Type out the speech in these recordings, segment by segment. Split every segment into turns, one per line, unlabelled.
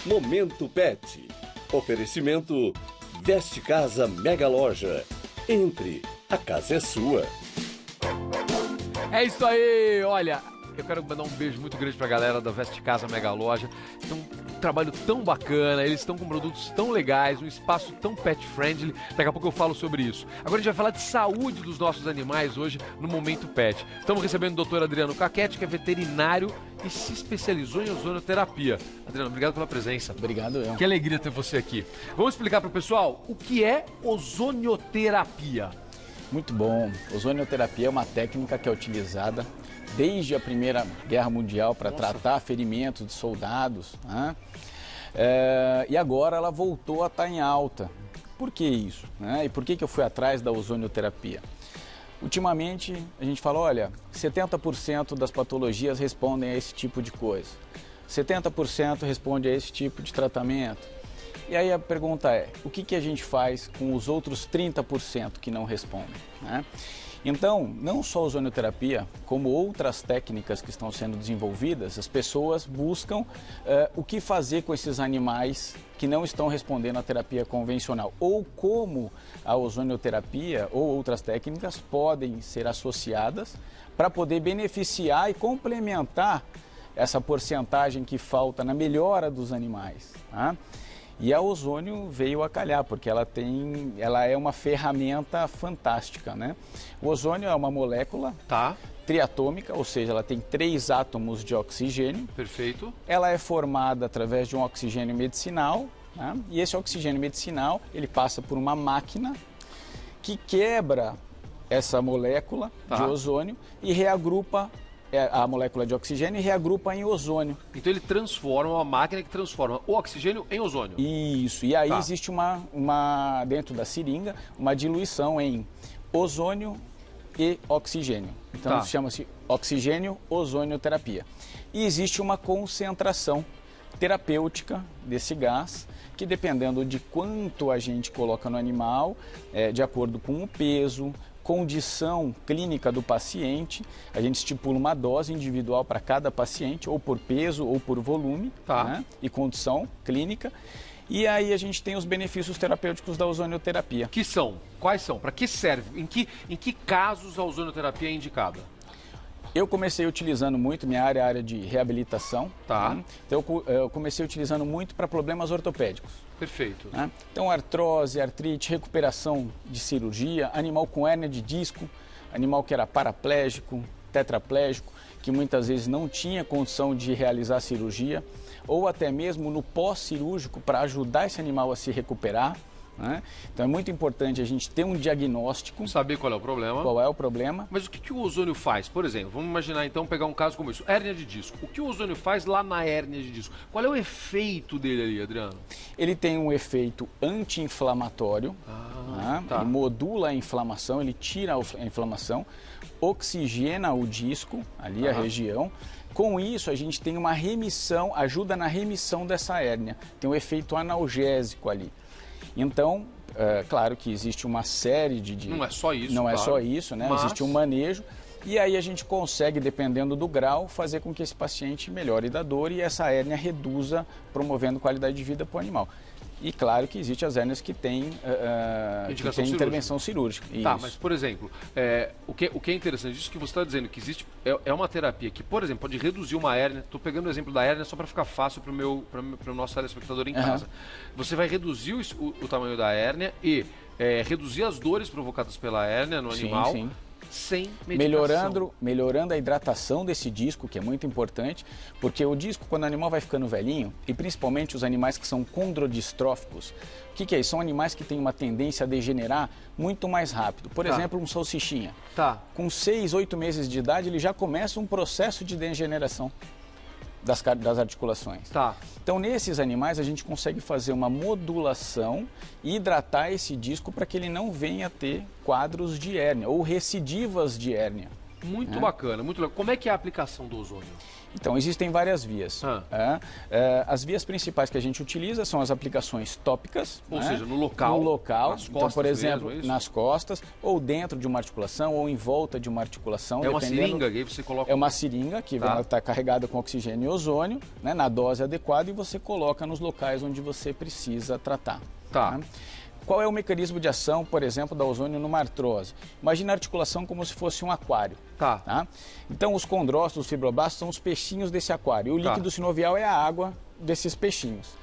Momento Pet. Oferecimento Veste Casa Mega Loja. Entre, a casa é sua.
É isso aí, olha, eu quero mandar um beijo muito grande pra galera da Veste Casa Mega Loja. Então, um trabalho tão bacana, eles estão com produtos tão legais, um espaço tão pet friendly. Daqui a pouco eu falo sobre isso. Agora a gente vai falar de saúde dos nossos animais hoje no Momento Pet. Estamos recebendo o Dr. Adriano Caquete, que é veterinário e se especializou em ozonoterapia. Adriano, obrigado pela presença.
Obrigado, eu.
Que alegria ter você aqui. Vamos explicar pro pessoal o que é ozonioterapia.
Muito bom. Ozonioterapia é uma técnica que é utilizada desde a Primeira Guerra Mundial para tratar ferimentos de soldados, né? E agora ela voltou a estar em alta. Por que isso, né? E por que eu fui atrás da ozonioterapia? Ultimamente a gente fala, olha, 70% das patologias respondem a esse tipo de coisa. 70% responde a esse tipo de tratamento. E aí a pergunta é, o que a gente faz com os outros 30% que não respondem, né? Então, não só a ozonioterapia, como outras técnicas que estão sendo desenvolvidas, as pessoas buscam o que fazer com esses animais que não estão respondendo à terapia convencional, ou como a ozonioterapia ou outras técnicas podem ser associadas para poder beneficiar e complementar essa porcentagem que falta na melhora dos animais, tá? E a ozônio veio a calhar, porque ela é uma ferramenta fantástica, né? O ozônio é uma molécula triatômica, ou seja, ela tem 3 átomos de oxigênio.
Perfeito.
Ela é formada através de um oxigênio medicinal, né? E esse oxigênio medicinal, ele passa por uma máquina que quebra essa molécula de ozônio e reagrupa a molécula de oxigênio e reagrupa em ozônio.
Então ele transforma, uma máquina que transforma o oxigênio em ozônio.
Isso, e aí existe dentro da seringa, uma diluição em ozônio e oxigênio. Então chama-se oxigênio-ozonioterapia. E existe uma concentração terapêutica desse gás, que dependendo de quanto a gente coloca no animal, de acordo com o peso, condição clínica do paciente, a gente estipula uma dose individual para cada paciente, ou por peso ou por volume, né? E condição clínica. E aí a gente tem os benefícios terapêuticos da ozonioterapia.
Que são? Quais são? Para que serve? Em que casos a ozonioterapia é indicada?
Eu comecei utilizando muito, minha área é a área de reabilitação. Né? Então eu comecei utilizando muito para problemas ortopédicos.
Perfeito.
Né? Então artrose, artrite, recuperação de cirurgia, animal com hérnia de disco, animal que era paraplégico, tetraplégico, que muitas vezes não tinha condição de realizar a cirurgia, ou até mesmo no pós-cirúrgico para ajudar esse animal a se recuperar. Né? Então é muito importante a gente ter um diagnóstico.
Saber qual é o problema.
Qual é o problema.
Mas o que o ozônio faz? Por exemplo, vamos imaginar então pegar um caso como isso, hérnia de disco. O que o ozônio faz lá na hérnia de disco? Qual é o efeito dele ali, Adriano?
Ele tem um efeito anti-inflamatório, né? Ele modula a inflamação, ele tira a inflamação, oxigena o disco, ali a região. Com isso a gente tem uma remissão, ajuda na remissão dessa hérnia. Tem um efeito analgésico ali. Então, claro que existe uma série de...
Não é só isso,
Não é só isso, né?
Mas...
Existe um manejo e aí a gente consegue, dependendo do grau, fazer com que esse paciente melhore da dor e essa hérnia reduza, promovendo qualidade de vida para o animal. E claro que existem as hérnias que têm intervenção cirúrgica.
Tá,
isso.
mas por exemplo, o que é interessante, isso que você está dizendo, que existe, é uma terapia que, por exemplo, pode reduzir uma hérnia. Estou pegando o exemplo da hérnia só para ficar fácil para o nosso telespectador em casa. Você vai reduzir o tamanho da hérnia e reduzir as dores provocadas pela hérnia no animal.
Sim.
Sem medicação.
Melhorando a hidratação desse disco, que é muito importante, porque o disco, quando o animal vai ficando velhinho, e principalmente os animais que são condrodistróficos, o que é isso? São animais que têm uma tendência a degenerar muito mais rápido. Por exemplo, um salsichinha. Com 6, 8 meses de idade, ele já começa um processo de degeneração das articulações. Então, nesses animais, a gente consegue fazer uma modulação e hidratar esse disco para que ele não venha a ter quadros de hérnia ou recidivas de hérnia.
Muito bacana, muito legal. Como é que é a aplicação do ozônio?
Então, existem várias vias. As vias principais que a gente utiliza são as aplicações tópicas.
Ou seja, no local.
No local.
Nas costas
então, por exemplo,
mesmo, é
nas costas, ou dentro de uma articulação, ou em volta de uma articulação.
É uma seringa, que aí você coloca...
É uma seringa que está carregada com oxigênio e ozônio, né, na dose adequada, e você coloca nos locais onde você precisa tratar.
Tá.
Qual é o mecanismo de ação, por exemplo, da ozônio numa artrose? Imagina a articulação como se fosse um aquário. Tá? Então, os condrócitos, os fibroblastos são os peixinhos desse aquário. E o líquido sinovial é a água desses peixinhos.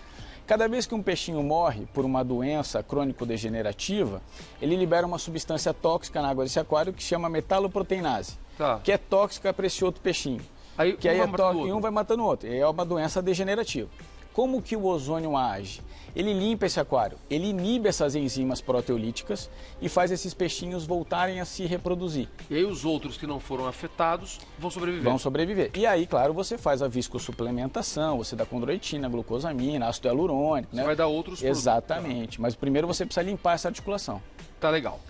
Cada vez que um peixinho morre por uma doença crônico-degenerativa, ele libera uma substância tóxica na água desse aquário que chama metaloproteinase, que é tóxica para esse outro peixinho.
Aí,
E um vai matando o outro. E é uma doença degenerativa. Como que o ozônio age? Ele limpa esse aquário, ele inibe essas enzimas proteolíticas e faz esses peixinhos voltarem a se reproduzir.
E aí os outros que não foram afetados vão sobreviver?
Vão sobreviver. E aí, claro, você faz a viscosuplementação, você dá condroitina, glucosamina, ácido hialurônico.
Você vai dar outros produtos.
Exatamente, mas primeiro você precisa limpar essa articulação.
Tá legal.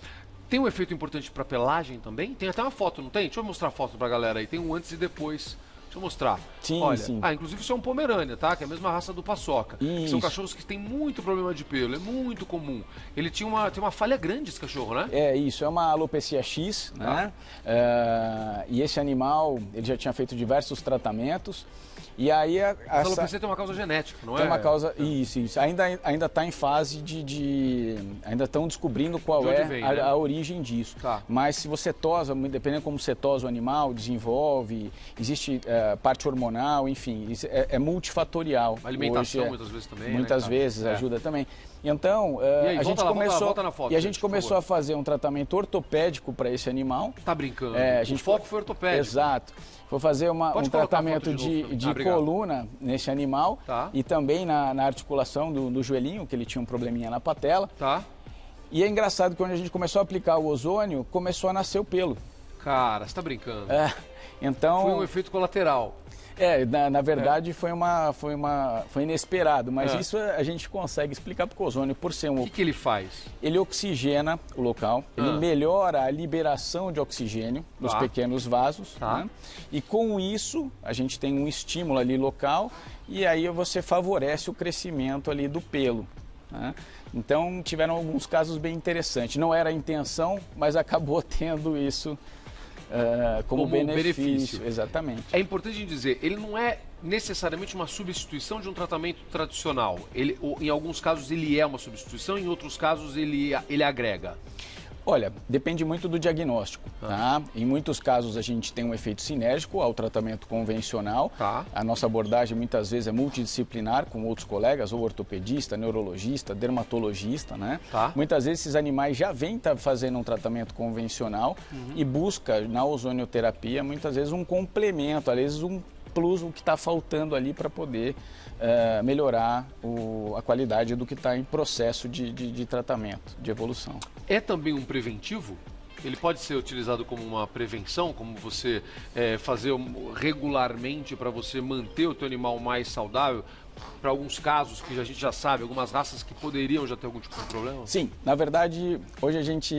Tem um efeito importante para pelagem também? Tem até uma foto, não tem? Deixa eu mostrar a foto pra galera aí. Tem um antes e depois. Deixa eu mostrar.
Sim,
olha,
sim.
Inclusive isso é um Pomerânia, tá? Que é a mesma raça do Paçoca. Que são cachorros que têm muito problema de pelo, é muito comum. Ele tem uma falha grande, esse cachorro, né?
É isso, é uma alopecia X, né? E esse animal, ele já tinha feito diversos tratamentos. E aí
essa alopecia tem uma causa genética, não é?
Tem uma causa, isso. Ainda está em fase ainda estão descobrindo qual é a origem disso. Mas se você tosa, dependendo como você tosa o animal, desenvolve, existe parte hormonal, enfim, é multifatorial.
A alimentação muitas vezes também,
muitas vezes ajuda também. Então,
a gente
começou a fazer um tratamento ortopédico para esse animal.
Tá brincando?
O
foco foi ortopédico.
Exato. Vou fazer um tratamento de coluna nesse animal e também na articulação do joelhinho, que ele tinha um probleminha na patela. E é engraçado que quando a gente começou a aplicar o ozônio, começou a nascer o pelo.
Cara, você tá brincando?
Então...
Foi um efeito colateral.
Na verdade foi inesperado, mas isso a gente consegue explicar porque o ozônio, por ser
O que ele faz?
Ele oxigena o local, ele melhora a liberação de oxigênio nos pequenos vasos, né? E com isso a gente tem um estímulo ali local e aí você favorece o crescimento ali do pelo, né? Então tiveram alguns casos bem interessantes, não era a intenção, mas acabou tendo isso como benefício. Exatamente.
É importante dizer, ele não é necessariamente uma substituição de um tratamento tradicional. Em alguns casos ele é uma substituição, em outros casos ele agrega.
Olha, depende muito do diagnóstico, tá? Em muitos casos a gente tem um efeito sinérgico ao tratamento convencional. A nossa abordagem muitas vezes é multidisciplinar com outros colegas, ou ortopedista, neurologista, dermatologista, né? Muitas vezes esses animais já vêm fazendo um tratamento convencional e busca na ozonioterapia muitas vezes um complemento, às vezes um plus, o que está faltando ali para poder melhorar a qualidade do que está em processo de tratamento, de evolução.
É também um preventivo? Ele pode ser utilizado como uma prevenção, como você fazer regularmente para você manter o teu animal mais saudável? Para alguns casos que a gente já sabe, algumas raças que poderiam já ter algum tipo de problema?
Sim, na verdade, hoje a gente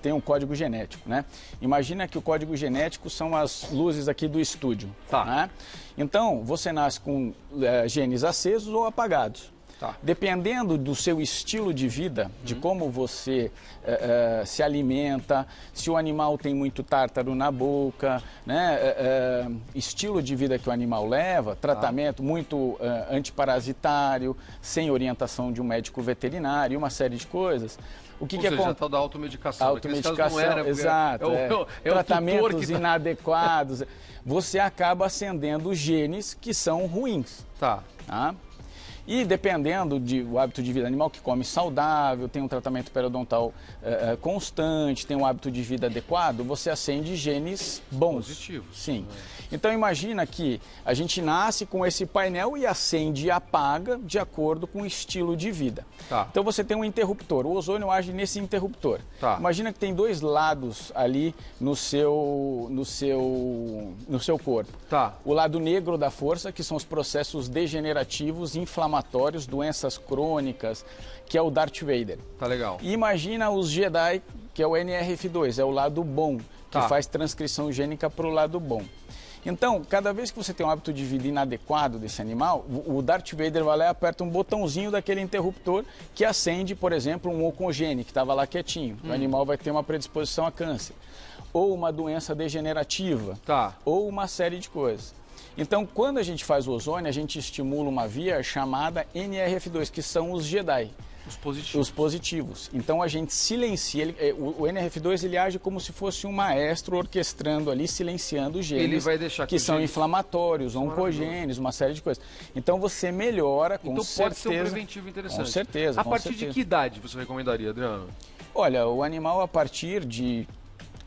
tem um código genético, né? Imagina que o código genético são as luzes aqui do estúdio, né? Então, você nasce com genes acesos ou apagados. Dependendo do seu estilo de vida, de como você se alimenta, se o animal tem muito tártaro na boca, né? Estilo de vida que o animal leva, tratamento muito antiparasitário, sem orientação de um médico veterinário, uma série de coisas. O que
seja, a tal da automedicação.
Automedicação, exato. Tratamentos inadequados. Você acaba acendendo genes que são ruins. E dependendo do hábito de vida animal, que come saudável, tem um tratamento periodontal constante, tem um hábito de vida adequado, você acende genes bons.
Positivos.
Sim. Então imagina que a gente nasce com esse painel e acende e apaga de acordo com o estilo de vida. Então você tem um interruptor, o ozônio age nesse interruptor. Imagina que tem dois lados ali no seu corpo. O lado negro da força, que são os processos degenerativos, inflamatórios, doenças crônicas, que é o Darth Vader.
Legal.
E imagina os Jedi, que é o NRF2, é o lado bom, que faz transcrição gênica para o lado bom. Então, cada vez que você tem um hábito de vida inadequado desse animal, o Darth Vader vai lá e aperta um botãozinho daquele interruptor que acende, por exemplo, um oncogene que estava lá quietinho. O animal vai ter uma predisposição a câncer, ou uma doença degenerativa, ou uma série de coisas. Então, quando a gente faz o ozônio, a gente estimula uma via chamada NRF2, que são os Jedi. Os positivos. Então a gente silencia, o NRF2 ele age como se fosse um maestro orquestrando ali, silenciando os genes
ele vai deixar
que são inflamatórios, oncogênios, uma série de coisas. Então você melhora com certeza.
Então pode ser um preventivo interessante.
Com certeza.
A partir de que idade você recomendaria, Adriano?
Olha, o animal a partir de...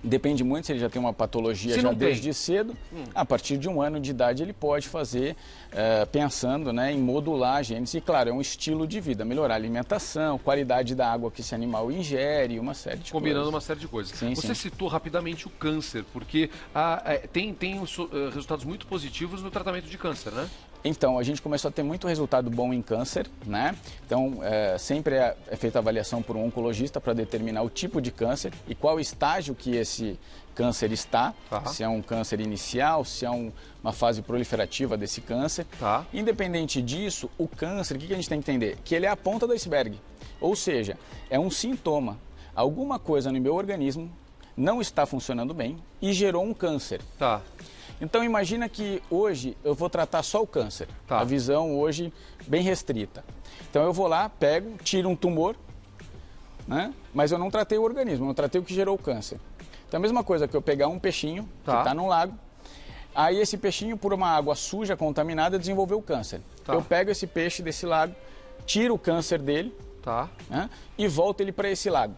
Depende muito se ele já tem uma patologia já desde cedo. A partir de 1 ano de idade ele pode fazer, pensando, né, em modular genes. E claro, é um estilo de vida, melhorar a alimentação, qualidade da água que esse animal ingere, uma série de coisas.
Combinando uma série de coisas.
Sim,
Você citou rapidamente o câncer, porque tem resultados muito positivos no tratamento de câncer, né?
Então, a gente começou a ter muito resultado bom em câncer, né? Então, sempre é feita a avaliação por um oncologista para determinar o tipo de câncer e qual estágio que esse câncer está, se é um câncer inicial, se é uma fase proliferativa desse câncer. Independente disso, o câncer, o que a gente tem que entender? Que ele é a ponta do iceberg, ou seja, é um sintoma. Alguma coisa no meu organismo não está funcionando bem e gerou um câncer. Então imagina que hoje eu vou tratar só o câncer, a visão hoje bem restrita. Então eu vou lá, pego, tiro um tumor, né? Mas eu não tratei o organismo, eu não tratei o que gerou o câncer. Então a mesma coisa que eu pegar um peixinho que está no lago, aí esse peixinho por uma água suja, contaminada, desenvolveu o câncer. Eu pego esse peixe desse lago, tiro o câncer dele né? E volto ele para esse lago.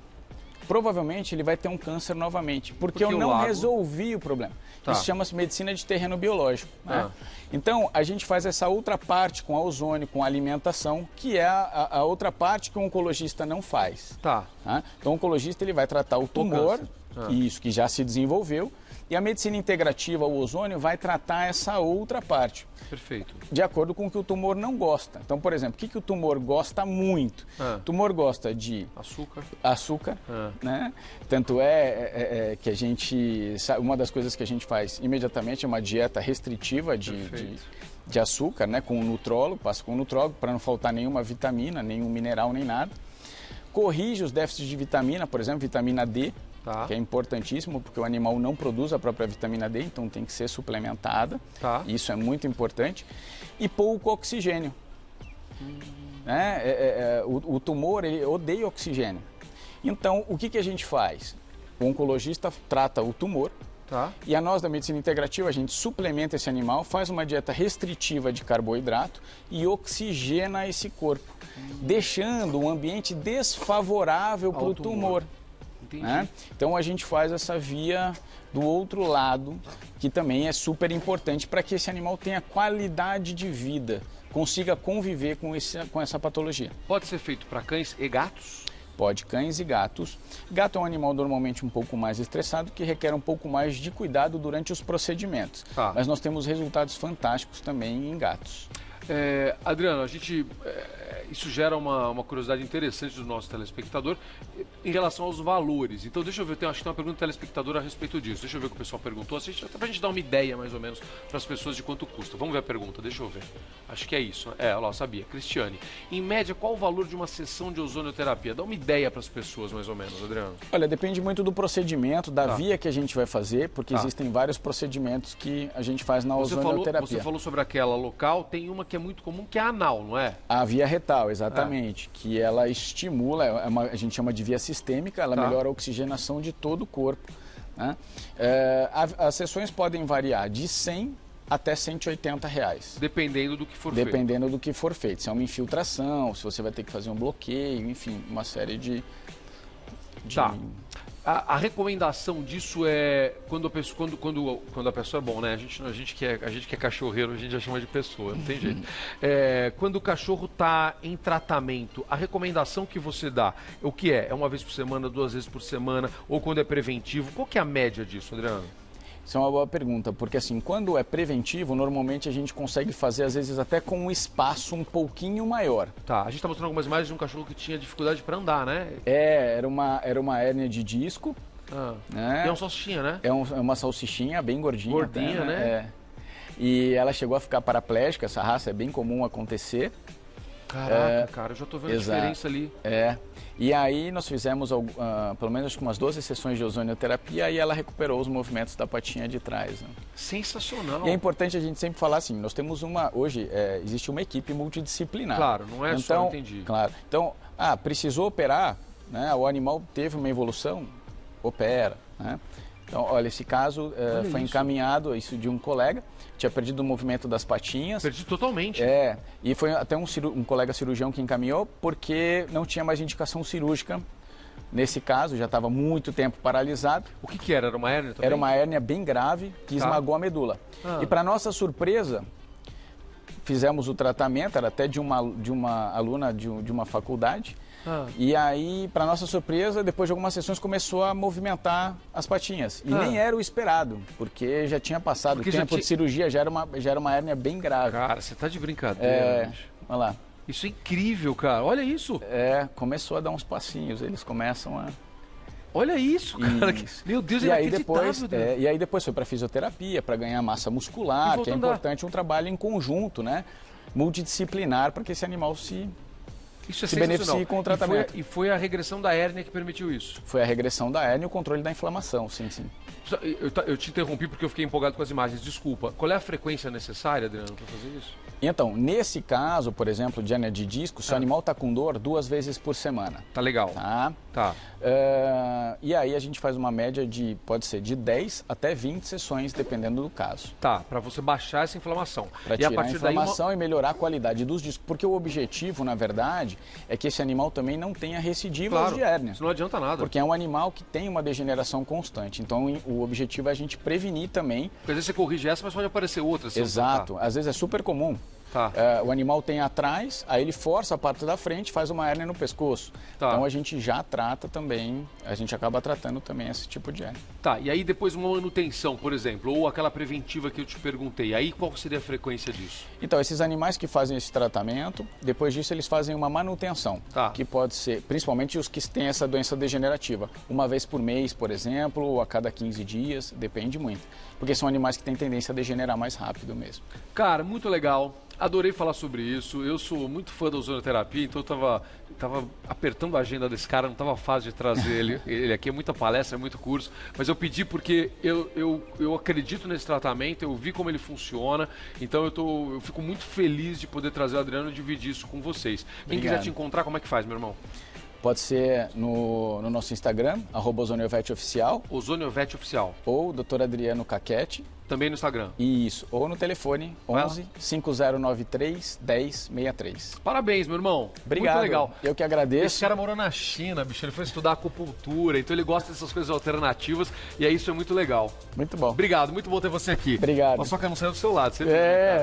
Provavelmente ele vai ter um câncer novamente, porque eu não resolvi o problema. Isso chama-se medicina de terreno biológico. Né? Então, a gente faz essa outra parte com a ozônio, com a alimentação, que é a outra parte que o oncologista não faz. Então, o oncologista ele vai tratar o tumor, isso que já se desenvolveu, e a medicina integrativa, o ozônio, vai tratar essa outra parte.
Perfeito.
De acordo com o que o tumor não gosta. Então, por exemplo, o que o tumor gosta muito? O tumor gosta de açúcar, né? Tanto que a gente... Uma das coisas que a gente faz imediatamente é uma dieta restritiva de açúcar, né? Com o nutrólogo, passa com o nutrólogo para não faltar nenhuma vitamina, nenhum mineral, nem nada. Corrige os déficits de vitamina, por exemplo, vitamina D, que é importantíssimo, porque o animal não produz a própria vitamina D, então tem que ser suplementada. Isso é muito importante. E pouco oxigênio. O tumor ele odeia oxigênio. Então, o que a gente faz? O oncologista trata o tumor, e a nós da medicina integrativa, a gente suplementa esse animal, faz uma dieta restritiva de carboidrato e oxigena esse corpo, deixando um ambiente desfavorável para o tumor. Né? Então a gente faz essa via do outro lado, que também é super importante para que esse animal tenha qualidade de vida, consiga conviver com essa patologia.
Pode ser feito para cães e gatos?
Pode, cães e gatos. Gato é um animal normalmente um pouco mais estressado, que requer um pouco mais de cuidado durante os procedimentos. Mas nós temos resultados fantásticos também em gatos.
Adriano, isso gera uma curiosidade interessante do nosso telespectador em relação aos valores. Então, deixa eu ver, acho que tem uma pergunta do telespectador a respeito disso. Deixa eu ver o que o pessoal perguntou, até para a gente dar uma ideia, mais ou menos, para as pessoas de quanto custa. Vamos ver a pergunta, deixa eu ver. Acho que é isso. Olha lá, sabia. Cristiane, em média, qual o valor de uma sessão de ozonioterapia? Dá uma ideia para as pessoas, mais ou menos, Adriano.
Olha, depende muito do procedimento, da via que a gente vai fazer, porque existem vários procedimentos que a gente faz na ozonioterapia.
Você falou sobre aquela local, tem uma que é muito comum, que é a anal, não é?
A via retal, exatamente, que ela estimula, a gente chama de via sistêmica, ela melhora a oxigenação de todo o corpo. Né? As sessões podem variar de 100 até R$180.
Dependendo do que for feito.
Dependendo do que for feito. Se é uma infiltração, se você vai ter que fazer um bloqueio, enfim, uma série de...
A recomendação disso é quando a pessoa é bom, né? A gente que é cachorreiro, a gente já chama de pessoa, não tem jeito. Quando o cachorro está em tratamento, a recomendação que você dá, o que é? É uma vez por semana, 2 vezes por semana, ou quando é preventivo? Qual que é a média disso, Adriano?
Isso é uma boa pergunta, porque assim, quando é preventivo, normalmente a gente consegue fazer, às vezes, até com um espaço um pouquinho maior.
A gente está mostrando algumas imagens de um cachorro que tinha dificuldade para andar, né?
Era uma hérnia de disco, Né?
E é uma salsichinha, né?
É uma salsichinha bem gordinha.
Gordinha,
até,
né?
É. E ela chegou a ficar paraplégica, essa raça é bem comum acontecer.
Caraca, cara, eu já tô vendo a diferença ali.
E aí nós fizemos pelo menos acho que umas 12 sessões de ozonioterapia e ela recuperou os movimentos da patinha de trás. Né?
Sensacional.
E é importante a gente sempre falar assim, nós temos hoje existe uma equipe multidisciplinar.
Claro, não é só, entendi.
Claro, então, precisou operar, né? O animal teve uma evolução, opera, né? Então, olha, esse caso foi encaminhado, isso de um colega, tinha perdido o movimento das patinhas.
Perdi totalmente.
E foi até um colega cirurgião que encaminhou, porque não tinha mais indicação cirúrgica. Nesse caso, já estava muito tempo paralisado.
O que era? Era uma hérnia também?
Era uma hérnia bem grave, que esmagou a medula. E para nossa surpresa, fizemos o tratamento, era até de uma aluna de uma faculdade. E aí, para nossa surpresa, depois de algumas sessões, começou a movimentar as patinhas. E nem era o esperado, porque já tinha passado o tempo de cirurgia, já era uma hérnia bem grave.
Cara, você tá de brincadeira.
Olha lá.
Isso é incrível, cara. Olha isso.
Começou a dar uns passinhos, eles começam a...
Olha isso, cara. Meu Deus, é inacreditável.
E aí depois foi para fisioterapia, para ganhar massa muscular, que é importante um trabalho em conjunto, né? Multidisciplinar, para que esse animal se beneficie com o tratamento.
E foi a regressão da hérnia que permitiu isso?
Foi a regressão da hérnia e o controle da inflamação, sim.
Eu te interrompi porque eu fiquei empolgado com as imagens, desculpa. Qual é a frequência necessária, Adriano, para fazer isso?
Então, nesse caso, por exemplo, de hérnia de disco, se o animal está com dor 2 vezes por semana.
Tá legal.
Tá. E aí a gente faz uma média pode ser de 10 até 20 sessões, dependendo do caso.
Tá, para você baixar essa inflamação.
Para tirar a inflamação e melhorar a qualidade dos discos. Porque o objetivo, na verdade, é que esse animal também não tenha recidivas de hérnia.
Isso não adianta nada.
Porque é um animal que tem uma degeneração constante. Então, o objetivo é a gente prevenir também.
Porque às vezes você corrige essa, mas pode aparecer outras.
Exato. Às vezes é super comum. O animal tem atrás, aí ele força a parte da frente, faz uma hérnia no pescoço. Então a gente já trata também, a gente acaba tratando também esse tipo de hérnia.
E aí depois uma manutenção, por exemplo, ou aquela preventiva que eu te perguntei, aí qual seria a frequência disso?
Então, esses animais que fazem esse tratamento, depois disso eles fazem uma manutenção, que pode ser, principalmente os que têm essa doença degenerativa, uma vez por mês, por exemplo, ou a cada 15 dias, depende muito. Porque são animais que têm tendência a degenerar mais rápido mesmo.
Cara, muito legal. Adorei falar sobre isso. Eu sou muito fã da ozonoterapia, então eu tava apertando a agenda desse cara, não tava fácil de trazer ele aqui. É muita palestra, é muito curso. Mas eu pedi porque eu acredito nesse tratamento, eu vi como ele funciona. Então eu fico muito feliz de poder trazer o Adriano e dividir isso com vocês. Quem quiser te encontrar, como é que faz, meu irmão?
Pode ser no nosso Instagram, @OzonioVetOficial.
OzonioVetOficial.
Ou Dr. Adriano Caquete.
Também no Instagram.
Isso, ou no telefone 11 5093 1063.
Parabéns, meu irmão.
Obrigado.
Muito legal.
Eu que agradeço.
Esse cara morou na China, bicho. Ele foi estudar acupuntura, então ele gosta dessas coisas alternativas e aí isso é muito legal.
Muito bom.
Obrigado, muito bom ter você aqui.
Obrigado.
Só que eu não saio do seu lado, sempre.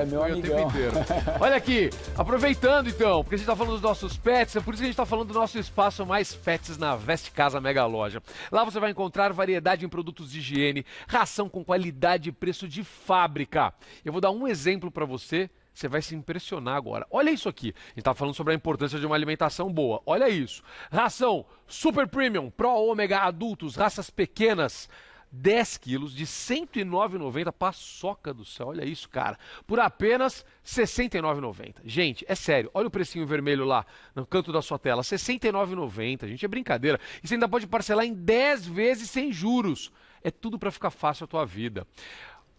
Meu amigão.
O tempo inteiro. Olha aqui, aproveitando então, porque a gente tá falando dos nossos pets, é por isso que a gente tá falando do nosso espaço Mais Pets na Veste Casa Mega Loja. Lá você vai encontrar variedade em produtos de higiene, ração com qualidade e preço de fábrica. Eu vou dar um exemplo para você, você vai se impressionar agora. Olha isso aqui. A gente está falando sobre a importância de uma alimentação boa. Olha isso. Ração Super Premium, Pro Ômega adultos, raças pequenas. 10 quilos de R$ 109,90, paçoca do céu, olha isso, cara, por apenas R$ 69,90. Gente, é sério, olha o precinho vermelho lá no canto da sua tela, R$ 69,90, gente, é brincadeira. E você ainda pode parcelar em 10 vezes sem juros. É tudo para ficar fácil a tua vida.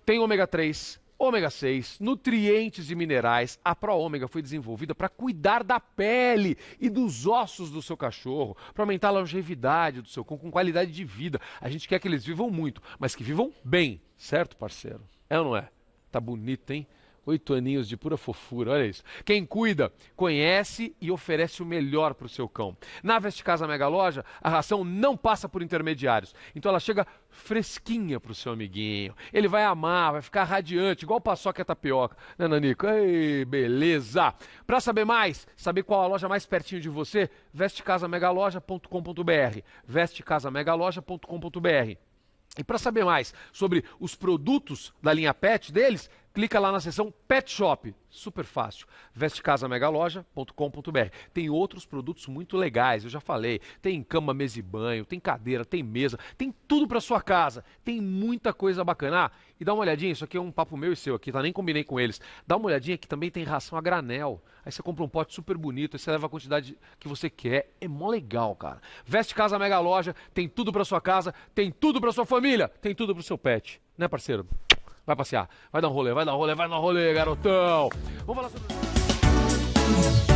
Tem ômega 3, ômega 6, nutrientes e minerais. A Pro Ômega foi desenvolvida para cuidar da pele e dos ossos do seu cachorro, para aumentar a longevidade do seu cão com qualidade de vida. A gente quer que eles vivam muito, mas que vivam bem, certo, parceiro? É ou não é? Tá bonito, hein? 8 aninhos de pura fofura, olha isso. Quem cuida, conhece e oferece o melhor para o seu cão. Na Veste Casa Mega Loja, a ração não passa por intermediários. Então ela chega fresquinha para o seu amiguinho. Ele vai amar, vai ficar radiante, igual paçoca e tapioca. Né, Nanico? Ei, beleza! Para saber mais, saber qual a loja mais pertinho de você, vestecasamegaloja.com.br. vestecasamegaloja.com.br. E para saber mais sobre os produtos da linha Pet deles, clica lá na seção Pet Shop, super fácil, vestecasamegaloja.com.br. Tem outros produtos muito legais, eu já falei, tem cama, mesa e banho, tem cadeira, tem mesa, tem tudo para sua casa, tem muita coisa bacana. E dá uma olhadinha, isso aqui é um papo meu e seu aqui, tá? Nem combinei com eles. Dá uma olhadinha que também tem ração a granel. Aí você compra um pote super bonito, aí você leva a quantidade que você quer. É mó legal, cara. Veste Casa Mega Loja, tem tudo pra sua casa, tem tudo pra sua família, tem tudo pro seu pet. Né, parceiro? Vai passear, vai dar um rolê, garotão. Vamos falar sobre...